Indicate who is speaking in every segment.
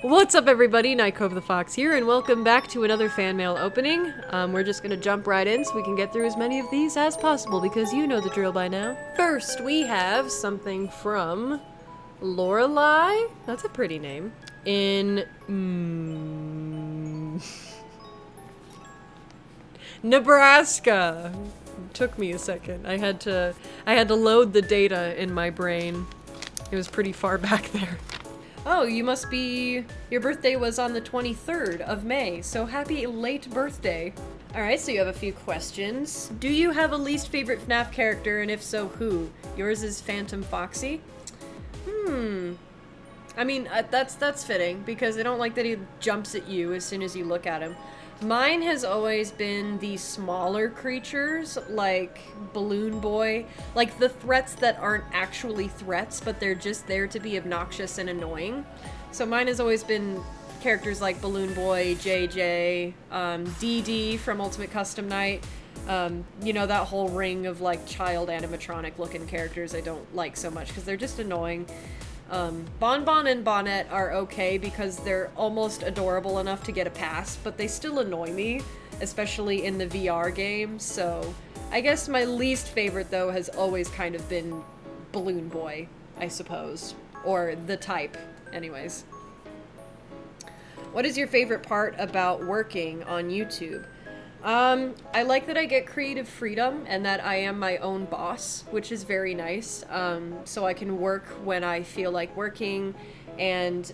Speaker 1: What's up, everybody? Nightcove the Fox here, and welcome back to another fan mail opening. We're just gonna jump right in so we can get through as many of these as possible, because you know the drill by now. First, we have something from Lorelei. That's a pretty name. In Nebraska. Took me a second. I had to load the data in my brain. It was pretty far back there. Oh, your birthday was on the 23rd of May, so happy late birthday. Alright, so you have a few questions. Do you have a least favorite FNAF character, and if so, who? Yours is Phantom Foxy? I mean, that's fitting, because I don't like that he jumps at you as soon as you look at him. Mine has always been the smaller creatures, like Balloon Boy, like the threats that aren't actually threats, but they're just there to be obnoxious and annoying. So mine has always been characters like Balloon Boy, JJ, DD from Ultimate Custom Night. You know, that whole ring of like child animatronic looking characters I don't like so much because they're just annoying. Bonbon and Bonnet are okay because they're almost adorable enough to get a pass, but they still annoy me, especially in the VR game, so I guess my least favorite, though, has always kind of been Balloon Boy, I suppose. Or the type, anyways. What is your favorite part about working on YouTube? I like that I get creative freedom and that I am my own boss, which is very nice. So I can work when I feel like working, and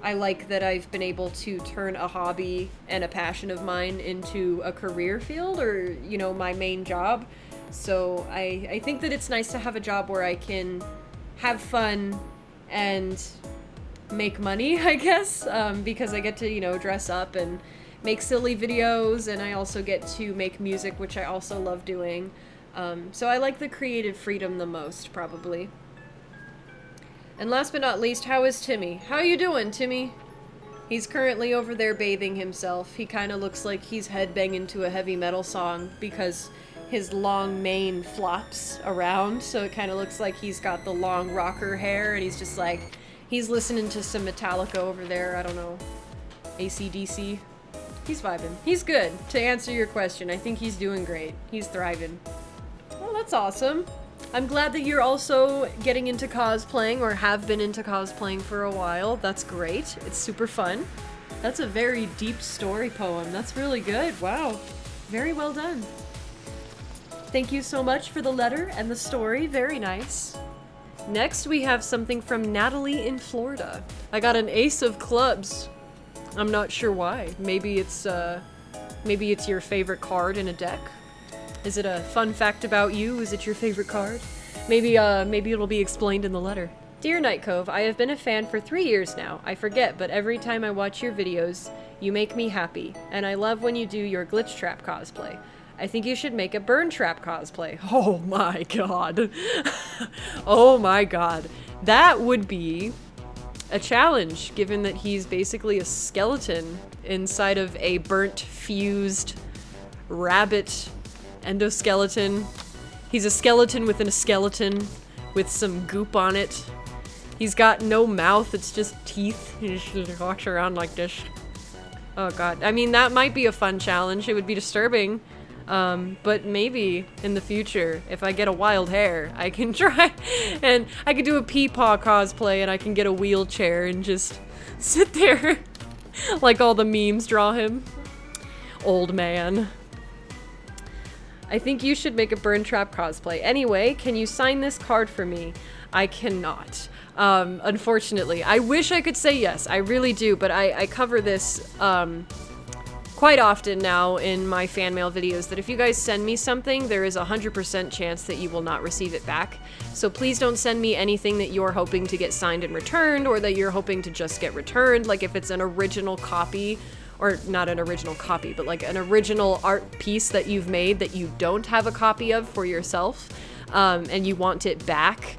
Speaker 1: I like that I've been able to turn a hobby and a passion of mine into a career field, or, you know, my main job. So I think that it's nice to have a job where I can have fun and make money, I guess, because I get to, you know, dress up and make silly videos, and I also get to make music, which I also love doing. So I like the creative freedom the most, probably. And last but not least, how is Timmy? How you doing, Timmy? He's currently over there bathing himself. He kind of looks like he's headbanging to a heavy metal song because his long mane flops around, so it kind of looks like he's got the long rocker hair, and he's just like, he's listening to some Metallica over there, I don't know, AC/DC. He's vibing. He's good. To answer your question, I think he's doing great. He's thriving. Well, that's awesome. I'm glad that you're also getting into cosplaying, or have been into cosplaying for a while. That's great. It's super fun. That's a very deep story poem. That's really good. Wow. Very well done. Thank you so much for the letter and the story. Very nice. Next, we have something from Natalie in Florida. I got an ace of clubs. I'm not sure why. Maybe it's your favorite card in a deck. Is it a fun fact about you? Is it your favorite card? Maybe it'll be explained in the letter. Dear Nightcove, I have been a fan for 3 years now. I forget, but every time I watch your videos, you make me happy, and I love when you do your Glitch Trap cosplay. I think you should make a Burn Trap cosplay. Oh my god. Oh my god. That would be a challenge, given that he's basically a skeleton inside of a burnt, fused rabbit endoskeleton. He's a skeleton within a skeleton with some goop on it. He's got no mouth, it's just teeth. He just walks around like this. Oh god. I mean, that might be a fun challenge. It would be disturbing. But maybe in the future, if I get a wild hair, I can try, and I could do a Peepaw cosplay, and I can get a wheelchair and just sit there like all the memes draw him. Old man. I think you should make a Burn Trap cosplay. Anyway, can you sign this card for me? I cannot. Unfortunately. I wish I could say yes. I really do, but I cover this, quite often now in my fan mail videos, that if you guys send me something, there is a 100% chance that you will not receive it back. So please don't send me anything that you're hoping to get signed and returned, or that you're hoping to just get returned. Like if it's an original copy, or not an original copy, but like an original art piece that you've made that you don't have a copy of for yourself, and you want it back,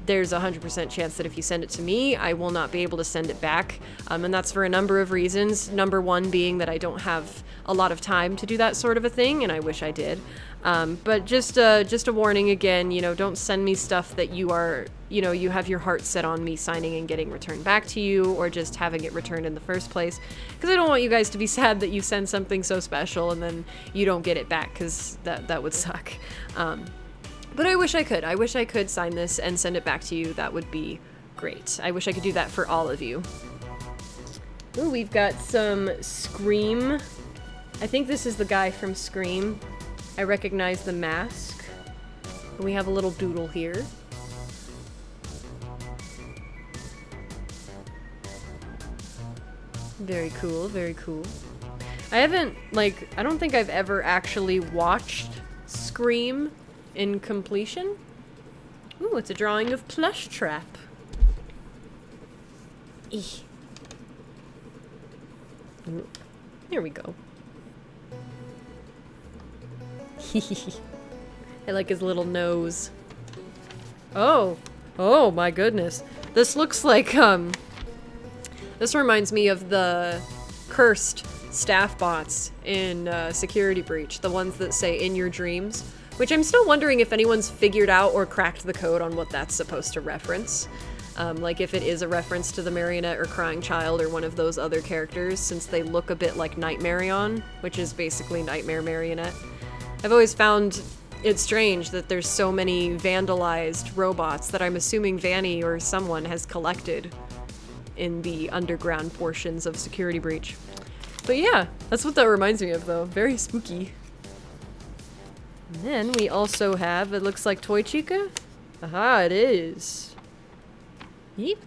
Speaker 1: there's a 100% chance that if you send it to me, I will not be able to send it back. And that's for a number of reasons. Number one being that I don't have a lot of time to do that sort of a thing, and I wish I did. But just a warning again, don't send me stuff that you have your heart set on me signing and getting returned back to you, or just having it returned in the first place. Because I don't want you guys to be sad that you send something so special and then you don't get it back, because that would suck. But I wish I could. I wish I could sign this and send it back to you. That would be great. I wish I could do that for all of you. Ooh, we've got some Scream. I think this is the guy from Scream. I recognize the mask. And we have a little doodle here. Very cool, very cool. I don't think I've ever actually watched Scream in completion. Ooh, it's a drawing of Plush Trap. Eeh. Here we go. I like his little nose. Oh my goodness. This looks like, this reminds me of the cursed staff bots in Security Breach. The ones that say, "in your dreams." Which I'm still wondering if anyone's figured out or cracked the code on what that's supposed to reference. Like if it is a reference to the Marionette or Crying Child or one of those other characters, since they look a bit like Nightmarion, which is basically Nightmare Marionette. I've always found it strange that there's so many vandalized robots that I'm assuming Vanny or someone has collected in the underground portions of Security Breach. But yeah, that's what that reminds me of though. Very spooky. And then we also have, it looks like Toy Chica? Aha, it is. Yeep.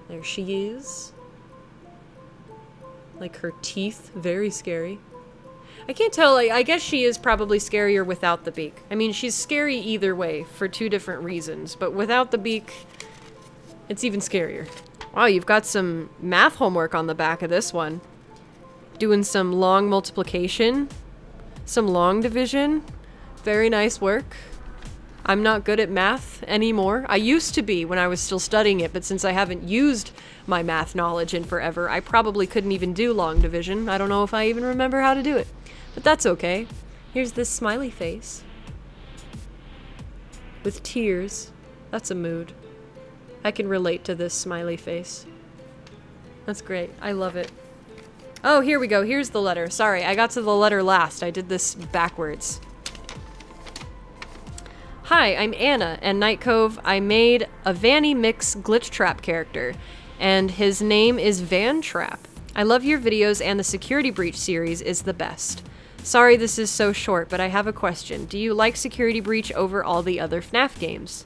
Speaker 1: There she is. Like her teeth, very scary. I can't tell, I guess she is probably scarier without the beak. I mean, she's scary either way for two different reasons, but without the beak, it's even scarier. Wow, you've got some math homework on the back of this one. Doing some long multiplication. Some long division. Very nice work. I'm not good at math anymore. I used to be when I was still studying it, but since I haven't used my math knowledge in forever, I probably couldn't even do long division. I don't know if I even remember how to do it. But that's okay. Here's this smiley face. With tears. That's a mood. I can relate to this smiley face. That's great. I love it. Oh, here we go. Here's the letter. Sorry, I got to the letter last. I did this backwards. Hi, I'm Anna, and Night Cove, I made a Vanny Mix Glitch Trap character, and his name is Van Trap. I love your videos, and the Security Breach series is the best. Sorry this is so short, but I have a question. Do you like Security Breach over all the other FNAF games?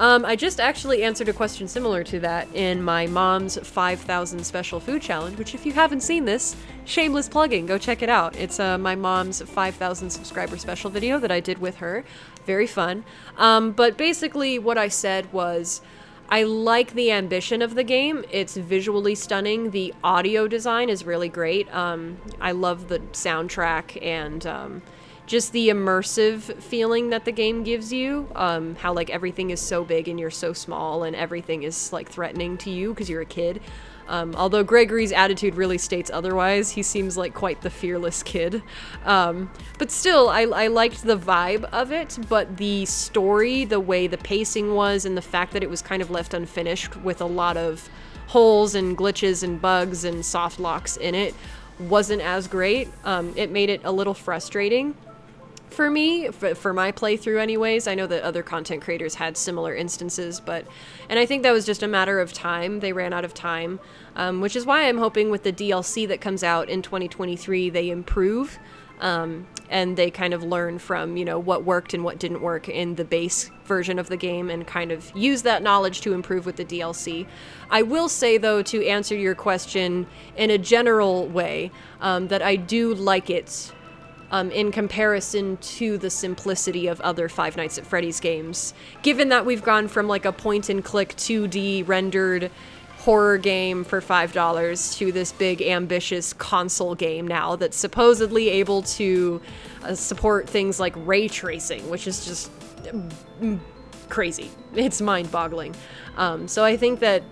Speaker 1: I just actually answered a question similar to that in my mom's 5,000 special food challenge, which if you haven't seen this, shameless plugging, go check it out. It's my mom's 5,000 subscriber special video that I did with her. Very fun. But basically what I said was, I like the ambition of the game. It's visually stunning. The audio design is really great. I love the soundtrack and just the immersive feeling that the game gives you. How like everything is so big and you're so small and everything is like threatening to you because you're a kid. Although Gregory's attitude really states otherwise. He seems like quite the fearless kid. But still, I liked the vibe of it, but the story, the way the pacing was, and the fact that it was kind of left unfinished with a lot of holes and glitches and bugs and soft locks in it wasn't as great. It made it a little frustrating. For me, for my playthrough anyways. I know that other content creators had similar instances, and I think that was just a matter of time. They ran out of time, which is why I'm hoping with the DLC that comes out in 2023, they improve, and they kind of learn from, what worked and what didn't work in the base version of the game and kind of use that knowledge to improve with the DLC. I will say, though, to answer your question in a general way, that I do like it in comparison to the simplicity of other Five Nights at Freddy's games. Given that we've gone from like a point-and-click 2D rendered horror game for $5 to this big ambitious console game now that's supposedly able to support things like ray tracing, which is just crazy. It's mind-boggling. So I think that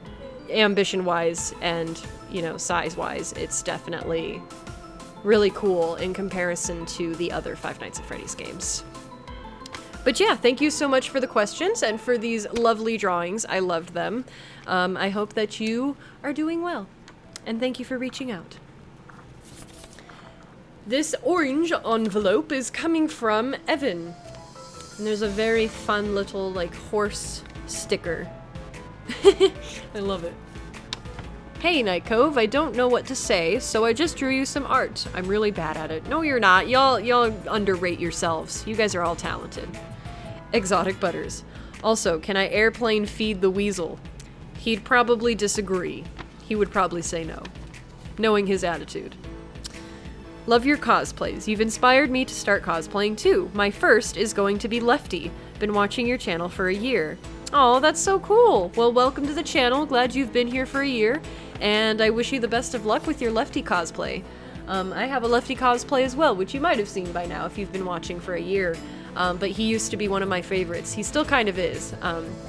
Speaker 1: ambition-wise and, you know, size-wise, it's definitely really cool in comparison to the other Five Nights at Freddy's games. But yeah, thank you so much for the questions and for these lovely drawings. I loved them. I hope that you are doing well. And thank you for reaching out. This orange envelope is coming from Evan. And there's a very fun little, like, horse sticker. I love it. Hey, Night Cove, I don't know what to say, so I just drew you some art. I'm really bad at it. No, you're not. Y'all underrate yourselves. You guys are all talented. Exotic Butters. Also, can I airplane feed the weasel? He'd probably disagree. He would probably say no, knowing his attitude. Love your cosplays. You've inspired me to start cosplaying too. My first is going to be Lefty. Been watching your channel for a year. Oh, that's so cool. Well, welcome to the channel. Glad you've been here for a year. And I wish you the best of luck with your Lefty cosplay. I have a Lefty cosplay as well, which you might have seen by now if you've been watching for a year. But he used to be one of my favorites. He still kind of is,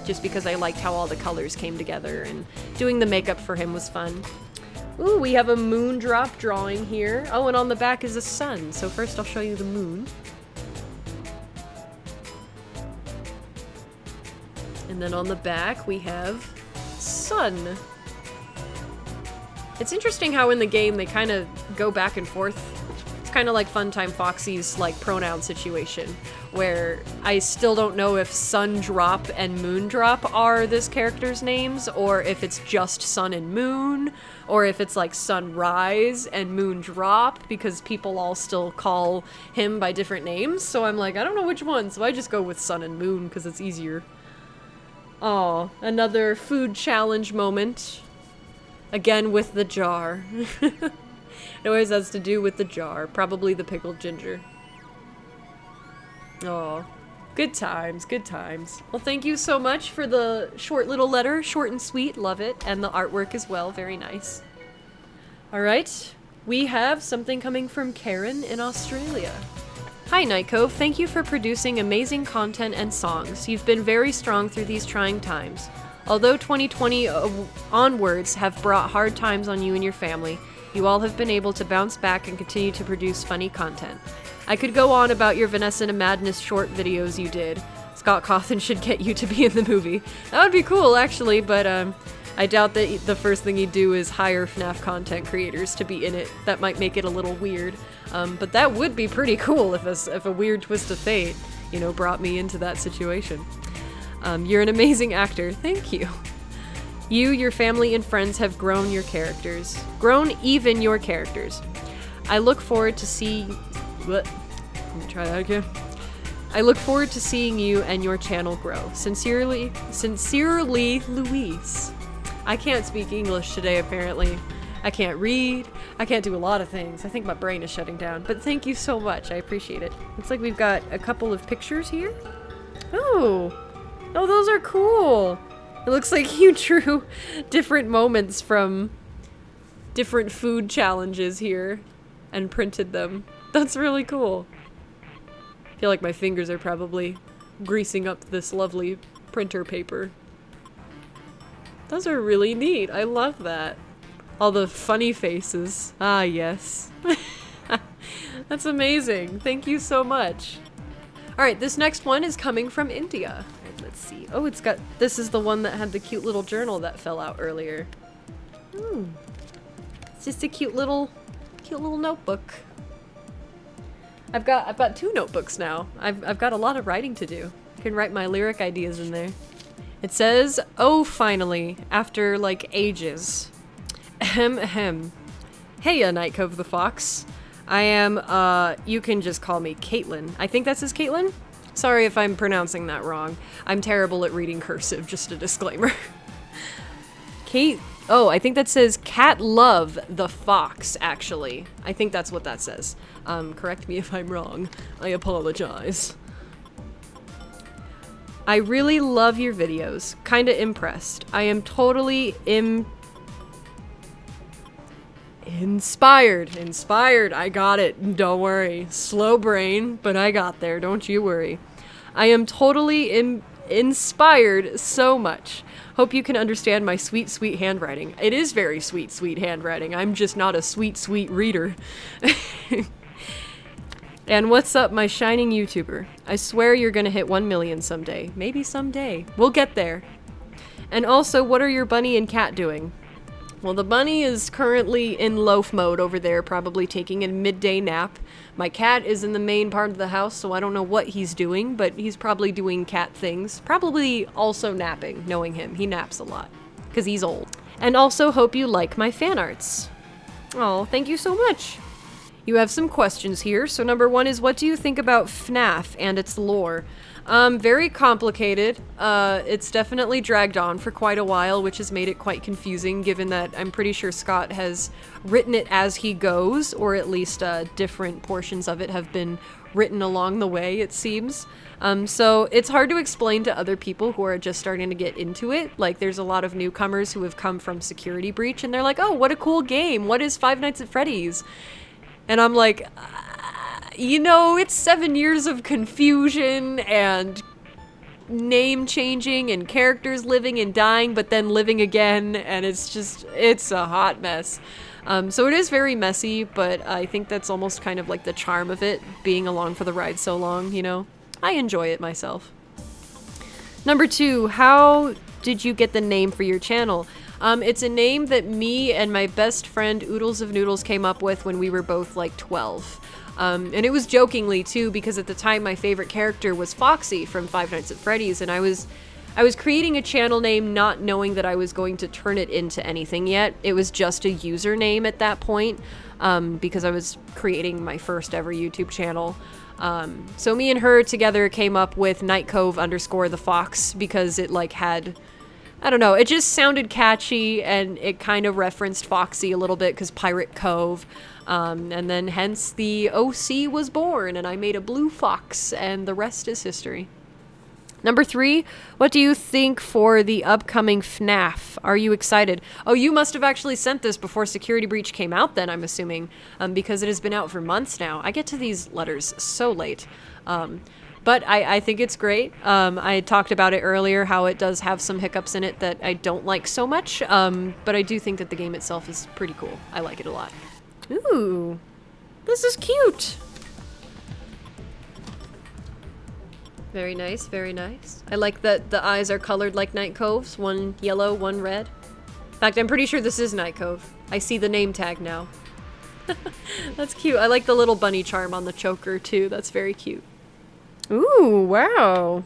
Speaker 1: just because I liked how all the colors came together, and doing the makeup for him was fun. Ooh, we have a moon drop drawing here. Oh, and on the back is a sun. So first I'll show you the moon. And then on the back we have sun. It's interesting how in the game they kind of go back and forth. It's kind of like Funtime Foxy's like pronoun situation, where I still don't know if Sun Drop and Moon Drop are this character's names, or if it's just Sun and Moon, or if it's like Sunrise and Moon Drop, because people all still call him by different names. So I'm like, I don't know which one, so I just go with Sun and Moon because it's easier. Aw, another food challenge moment. Again with the jar. It always has to do with the jar. Probably the pickled ginger. Oh, good times, good times. Well, thank you so much for the short little letter. Short and sweet, love it. And the artwork as well, very nice. Alright, we have something coming from Karen in Australia. Hi Night Cove, thank you for producing amazing content and songs. You've been very strong through these trying times. Although 2020 onwards have brought hard times on you and your family, you all have been able to bounce back and continue to produce funny content. I could go on about your Vanessa to Madness short videos you did. Scott Cawthon should get you to be in the movie. That would be cool, actually, but I doubt that the first thing he'd do is hire FNAF content creators to be in it. That might make it a little weird. But that would be pretty cool if a weird twist of fate, you know, brought me into that situation. You're an amazing actor. Thank you. You, your family, and friends have grown your characters. Grown even your characters. I look forward to see... What? Let me try that again. I look forward to seeing you and your channel grow. Sincerely, Louise. I can't speak English today, apparently. I can't read. I can't do a lot of things. I think my brain is shutting down. But thank you so much. I appreciate it. Looks like we've got a couple of pictures here. Oh. Oh, those are cool. It looks like you drew different moments from different food challenges here and printed them. That's really cool. I feel like my fingers are probably greasing up this lovely printer paper. Those are really neat. I love that. All the funny faces. Ah, yes. That's amazing. Thank you so much. Alright, this next one is coming from India. Let's see. Oh, it's got... This is the one that had the cute little journal that fell out earlier. It's just a cute little notebook. I've got 2 notebooks now. I've got a lot of writing to do. I can write my lyric ideas in there. It says, "Oh, finally, after like ages. Ahem ahem. Heya, Night Cove the Fox. I am, you can just call me Caitlin." I think that says Caitlin? Sorry if I'm pronouncing that wrong. I'm terrible at reading cursive, just a disclaimer. Oh, I think that says Cat Love the Fox, actually. I think that's what that says. Correct me if I'm wrong. I apologize. I really love your videos. Kinda impressed. I am totally inspired. Inspired. I got it. Don't worry. Slow brain, but I got there. Don't you worry. I am totally inspired so much. Hope you can understand my sweet, sweet handwriting. It is very sweet, sweet handwriting. I'm just not a sweet, sweet reader. And what's up, my shining YouTuber? I swear you're gonna hit 1 million someday. Maybe someday. We'll get there. And also, what are your bunny and cat doing? Well, the bunny is currently in loaf mode over there, probably taking a midday nap. My cat is in the main part of the house, so I don't know what he's doing, but he's probably doing cat things. Probably also napping, knowing him. He naps a lot, because he's old. And also, hope you like my fan arts. Oh, thank you so much. You have some questions here. So number 1 is, what do you think about FNAF and its lore? Very complicated. It's definitely dragged on for quite a while, which has made it quite confusing, given that I'm pretty sure Scott has written it as he goes, or at least different portions of it have been written along the way, it seems. So it's hard to explain to other people who are just starting to get into it. Like, there's a lot of newcomers who have come from Security Breach, and they're like, oh, what a cool game. What is Five Nights at Freddy's? And I'm like, you know, it's 7 years of confusion and name changing and characters living and dying, but then living again, and it's a hot mess. So it is very messy, but I think that's almost kind of like the charm of it, being along for the ride so long, you know? I enjoy it myself. Number 2, how did you get the name for your channel? It's a name that me and my best friend Oodles of Noodles came up with when we were both like 12. And it was jokingly too, because at the time my favorite character was Foxy from Five Nights at Freddy's, and I was creating a channel name not knowing that I was going to turn it into anything yet. It was just a username at that point, because I was creating my first ever YouTube channel. So me and her together came up with Nightcove_ the Fox, because it like had, I don't know, it just sounded catchy, and it kind of referenced Foxy a little bit because Pirate Cove. And then hence the OC was born, and I made a blue fox, and the rest is history. Number 3, what do you think for the upcoming FNAF? Are you excited? Oh, you must have actually sent this before Security Breach came out then, I'm assuming, because it has been out for months now. I get to these letters so late. But I think it's great. I talked about it earlier, how it does have some hiccups in it that I don't like so much, but I do think that the game itself is pretty cool. I like it a lot. Ooh, this is cute. Very nice, very nice. I like that the eyes are colored like Night Cove's, one yellow, one red. In fact, I'm pretty sure this is Night Cove. I see the name tag now. That's cute. I like the little bunny charm on the choker too. That's very cute. Ooh, wow.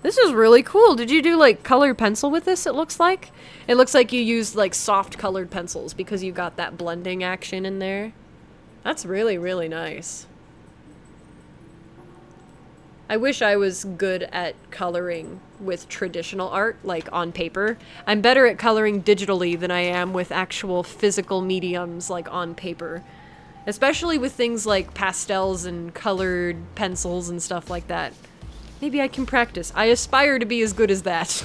Speaker 1: This is really cool. Did you do like colored pencil with this, it looks like? It looks like you used like soft colored pencils because you got that blending action in there. That's really, really nice. I wish I was good at coloring with traditional art, like on paper. I'm better at coloring digitally than I am with actual physical mediums, like on paper. Especially with things like pastels and colored pencils and stuff like that. Maybe I can practice. I aspire to be as good as that.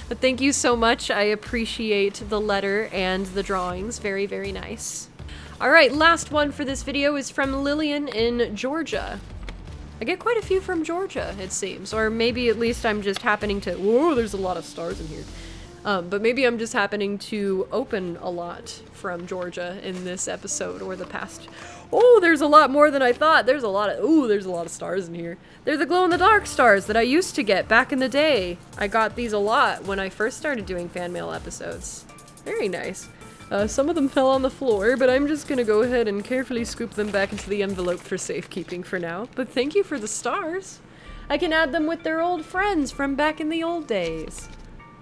Speaker 1: But thank you so much. I appreciate the letter and the drawings. Very, very nice. Alright, last one for this video is from Lillian in Georgia. I get quite a few from Georgia, it seems. Or maybe at least I'm just happening to... Whoa, there's a lot of stars in here. But maybe I'm just happening to open a lot from Georgia in this episode or the past. Oh, there's a lot more than I thought. There's a lot of stars in here. They're the glow-in-the-dark stars that I used to get back in the day. I got these a lot when I first started doing fan mail episodes. Very nice. Some of them fell on the floor, but I'm just gonna go ahead and carefully scoop them back into the envelope for safekeeping for now. But thank you for the stars. I can add them with their old friends from back in the old days.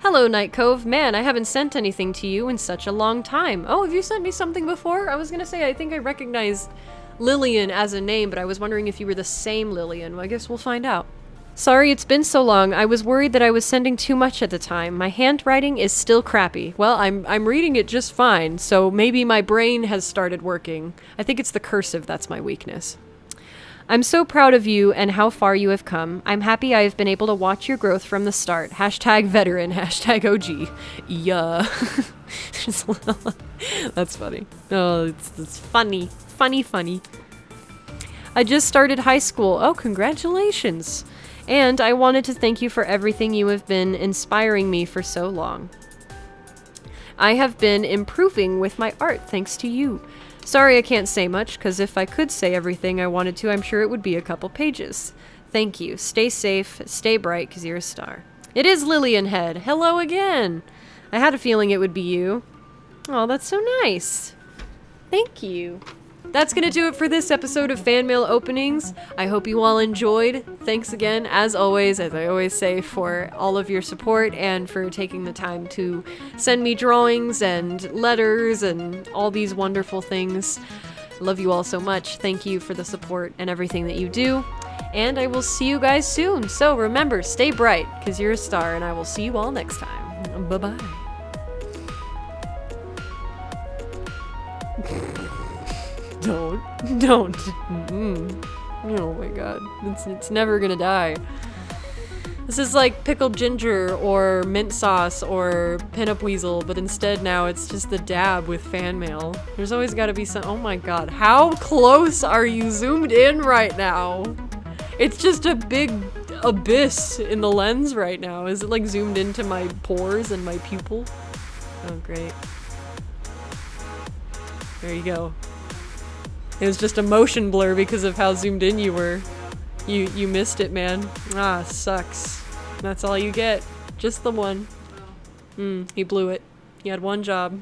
Speaker 1: Hello, Night Cove. Man, I haven't sent anything to you in such a long time. Oh, have you sent me something before? I was gonna say, I think I recognized Lillian as a name, but I was wondering if you were the same Lillian. Well, I guess we'll find out. Sorry it's been so long. I was worried that I was sending too much at the time. My handwriting is still crappy. Well, I'm reading it just fine, so maybe my brain has started working. I think it's the cursive that's my weakness. I'm so proud of you and how far you have come. I'm happy I have been able to watch your growth from the start. Hashtag veteran, hashtag OG. Yeah. That's funny. Oh, it's funny. Funny. I just started high school. Oh, congratulations. And I wanted to thank you for everything you have been inspiring me for so long. I have been improving with my art thanks to you. Sorry I can't say much, because if I could say everything I wanted to, I'm sure it would be a couple pages. Thank you. Stay safe, stay bright, because you're a star. It is Lillian Head. Hello again. I had a feeling it would be you. Oh, that's so nice. Thank you. That's gonna do it for this episode of Fan Mail Openings. I hope you all enjoyed. Thanks again, as always, as I always say, for all of your support and for taking the time to send me drawings and letters and all these wonderful things. Love you all so much. Thank you for the support and everything that you do. And I will see you guys soon. So remember, stay bright, because you're a star, and I will see you all next time. Bye-bye. Don't. Oh my god. It's never gonna die. This is like pickled ginger or mint sauce or pinup weasel, but instead now it's just the dab with fan mail. There's always gotta be some- oh my god. How close are you zoomed in right now? It's just a big abyss in the lens right now. Is it like zoomed into my pores and my pupil? Oh great. There you go. It was just a motion blur because of how zoomed in you were. You missed it, man. Ah, sucks. That's all you get. Just the one. He blew it. He had one job.